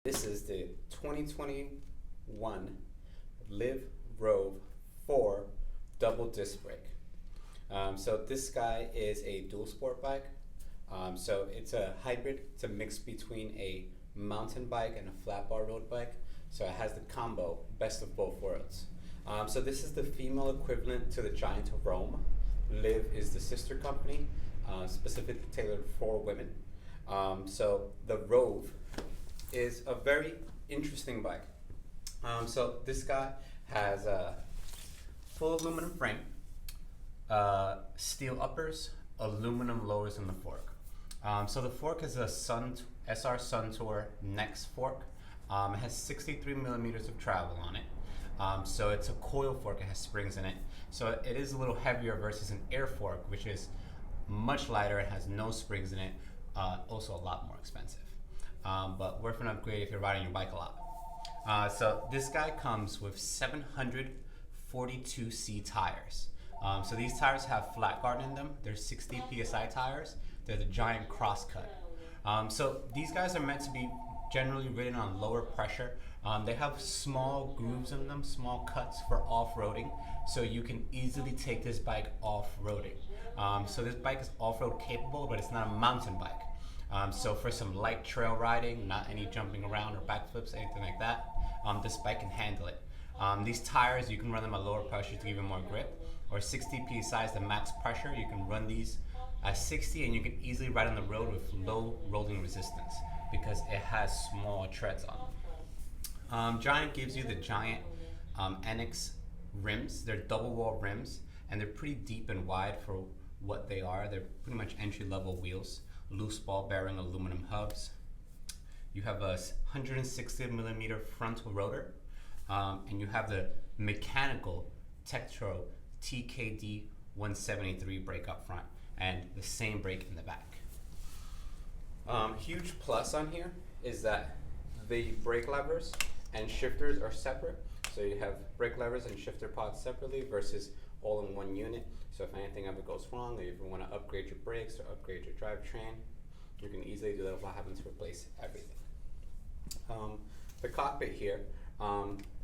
This is the 2021 Liv Rove 4 double disc brake. So this guy is a dual sport bike. So it's a hybrid. It's a mix between a mountain bike and a flat bar road bike. So it has the combo, best of both worlds. So this is the female equivalent to the Giant Rome. Liv is the sister company, specifically tailored for women. So the Rove is a very interesting bike. So this guy has a full aluminum frame, steel uppers, aluminum lowers in the fork. So the fork is a SR Suntour Next fork. It has 63 millimeters of travel on it. So it's a coil fork, it has springs in it. So it is a little heavier versus an air fork, which is much lighter, it has no springs in it, also a lot more expensive. But worth an upgrade if you're riding your bike a lot. So this guy comes with 742C tires. So these tires have flat guard in them. They're 60 PSI tires. They're the Giant Crosscut. So these guys are meant to be generally ridden on lower pressure. They have small grooves in them, small cuts for off-roading, so you can easily take this bike off-roading. So this bike is off-road capable, but it's not a mountain bike. So for some light trail riding, not any jumping around or backflips, anything like that, this bike can handle it. These tires, you can run them at lower pressure to give you more grip, or 60 PSI is the max pressure. You can run these at 60 and you can easily ride on the road with low rolling resistance because it has small treads on it. Giant gives you the Giant NX rims. They're double wall rims and they're pretty deep and wide for what they are. They're pretty much entry level wheels. Loose ball bearing aluminum hubs. You have a 160 millimeter frontal rotor, and you have the mechanical Tektro TKD 173 brake up front and the same brake in the back. Huge plus on here is that the brake levers and shifters are separate. So you have brake levers and shifter pods separately versus all in one unit. So if anything ever goes wrong, or if you want to upgrade your brakes or upgrade your drivetrain, you can easily do that without having to replace everything. The cockpit here,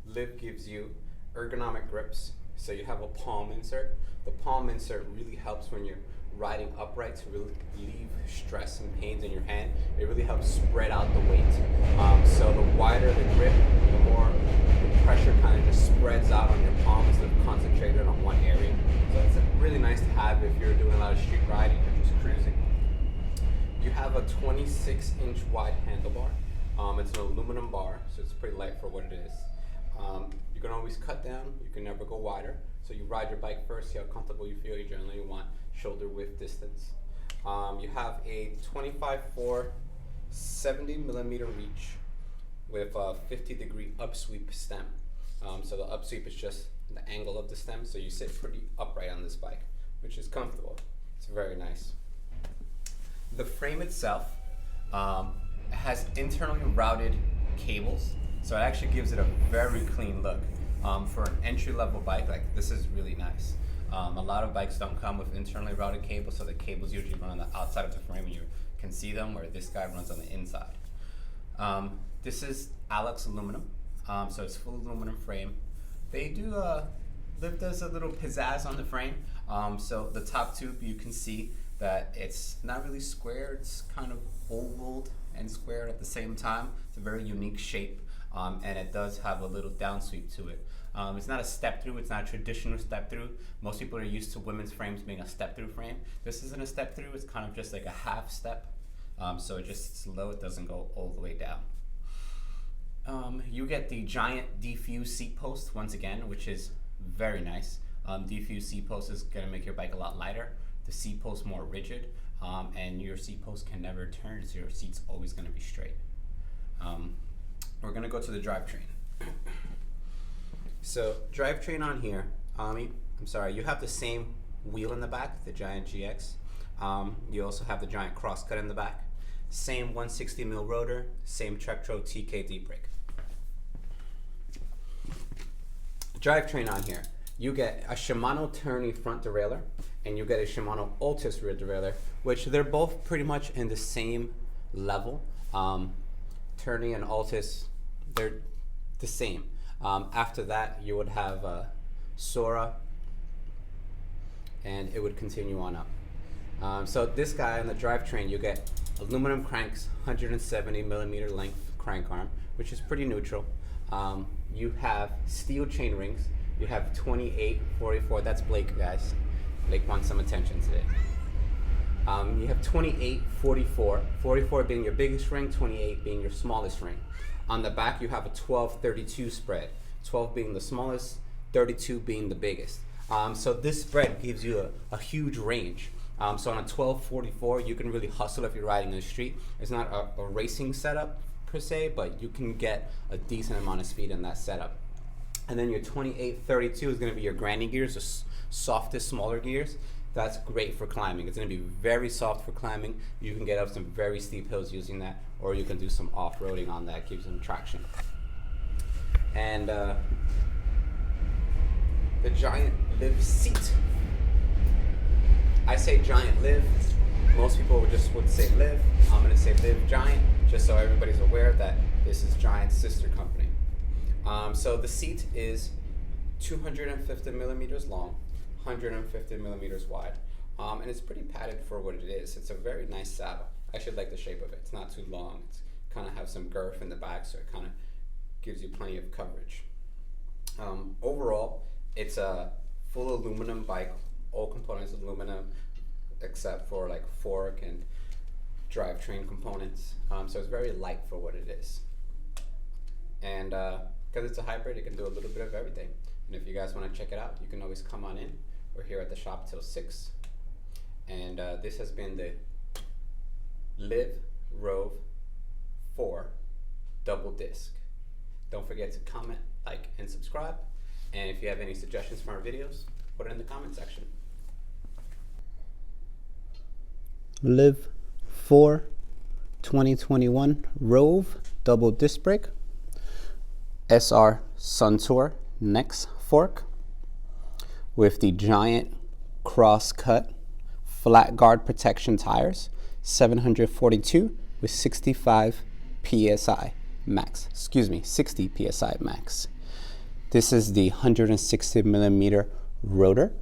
Liv gives you ergonomic grips. So you have a palm insert. The palm insert really helps when you're riding upright to really relieve stress and pains in your hand. It really helps spread out the weight. So the wider the grip, the more the pressure kind of just spreads out on your palm instead of concentrated on one area. So it's really nice to have if you're doing a lot of street riding or just cruising. You have a 26-inch wide handlebar. It's an aluminum bar, so it's pretty light for what it is. You can always cut down, you can never go wider. So you ride your bike first, see how comfortable you feel. You generally want shoulder width distance. You have a 25/4 70 millimeter reach with a 50-degree upsweep stem. So the upsweep is just the angle of the stem, so you sit pretty upright on this bike, which is comfortable. It's very nice. The frame itself has internally routed cables, so it actually gives it a very clean look. For an entry-level bike, like this is really nice. A lot of bikes don't come with internally routed cables, so the cables usually run on the outside of the frame and you can see them, where this guy runs on the inside. This is Alex aluminum, so it's full aluminum frame. They do, Liv does a little pizzazz on the frame. So the top tube, you can see that it's not really square, it's kind of ovaled and squared at the same time. It's a very unique shape, and it does have a little downsweep to it. It's not a step through, it's not a traditional step through. Most people are used to women's frames being a step through frame. This isn't a step through, it's kind of just like a half step. So it just sits low, it doesn't go all the way down. You get the Giant Defuse seat post once again, which is very nice. Defuse seat post is gonna make your bike a lot lighter. The seat post more rigid, and your seat post can never turn, so your seat's always gonna be straight. We're gonna go to the drivetrain. So drivetrain on here, you have the same wheel in the back, the Giant GX. You also have the Giant Crosscut in the back. Same 160 mil rotor, same Tektro TKD brake. Drivetrain on here, you get a Shimano Tourney front derailleur and you get a Shimano Altus rear derailleur, which they're both pretty much in the same level. Tourney and Altus, they're the same. After that, you would have Sora, and it would continue on up. So this guy on the Drivetrain, you get aluminum cranks, 170 millimeter length crank arm, which is pretty neutral. You have steel chain rings. You have 28, 44. That's Blake, guys. Blake wants some attention today. You have 28, 44. 44 being your biggest ring, 28 being your smallest ring. On the back, you have a 12, 32 spread. 12 being the smallest, 32 being the biggest. So this spread gives you a huge range. So on a 1244, you can really hustle if you're riding in the street. It's not a racing setup per se, but you can get a decent amount of speed in that setup. And then your 2832 is going to be your granny gears, the softest, smaller gears. That's great for climbing. It's going to be very soft for climbing. You can get up some very steep hills using that, or you can do some off-roading on that, gives them traction. And the Giant Liv seat. I say Giant Liv. Most people would say Liv. I'm going to say Liv Giant, just so everybody's aware that this is Giant's sister company. So the seat is 250 millimeters long, 150 millimeters wide, and it's pretty padded for what it is. It's a very nice saddle. I actually like the shape of it. It's not too long. It's kind of have some girth in the back, so it kind of gives you plenty of coverage. Overall, it's a full aluminum bike. All components aluminum, except for like fork and drivetrain components. So it's very light for what it is. And because it's a hybrid, it can do a little bit of everything. And if you guys want to check it out, you can always come on in. We're here at the shop till 6. And this has been the Liv Rove 4 double disc. Don't forget to comment, like, and subscribe. And if you have any suggestions for our videos, put it in the comment section. Liv 4 2021 Rove double disc brake. SR Suntour Next fork with the Giant cross-cut flat guard protection tires, 742 with 65 psi max. 60 psi max. This is the 160 millimeter rotor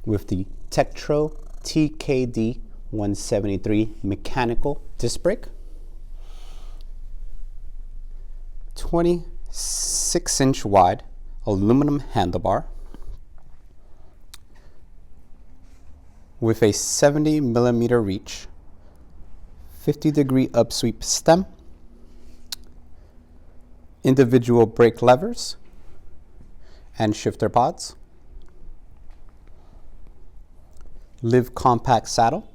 with the Tektro TKD 173 mechanical disc brake. 26-inch wide aluminum handlebar with a 70 millimeter reach, 50-degree upsweep stem, individual brake levers and shifter pods, Liv compact saddle,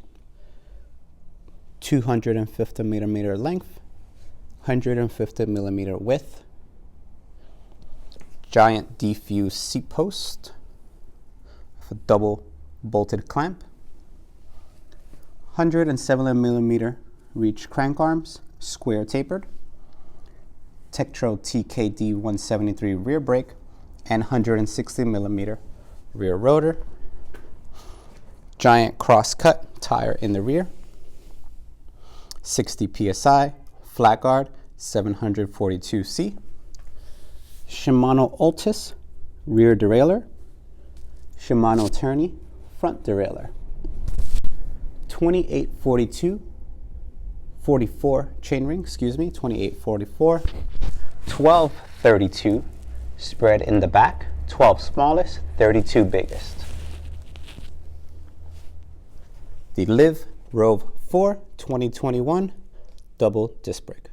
250 millimeter length, 150 millimeter width, Giant defuse seat post with a double bolted clamp, 107 millimeter reach crank arms, square tapered, Tektro TKD 173 rear brake, and 160 millimeter rear rotor, Giant cross-cut tire in the rear, 60 psi, flat guard, 742C, Shimano Altus rear derailleur, Shimano Tourney front derailleur, 2842 44 chainring, 2844, 1232 spread in the back, 12 smallest, 32 biggest. The Liv Rove 4 2021 double disc brake.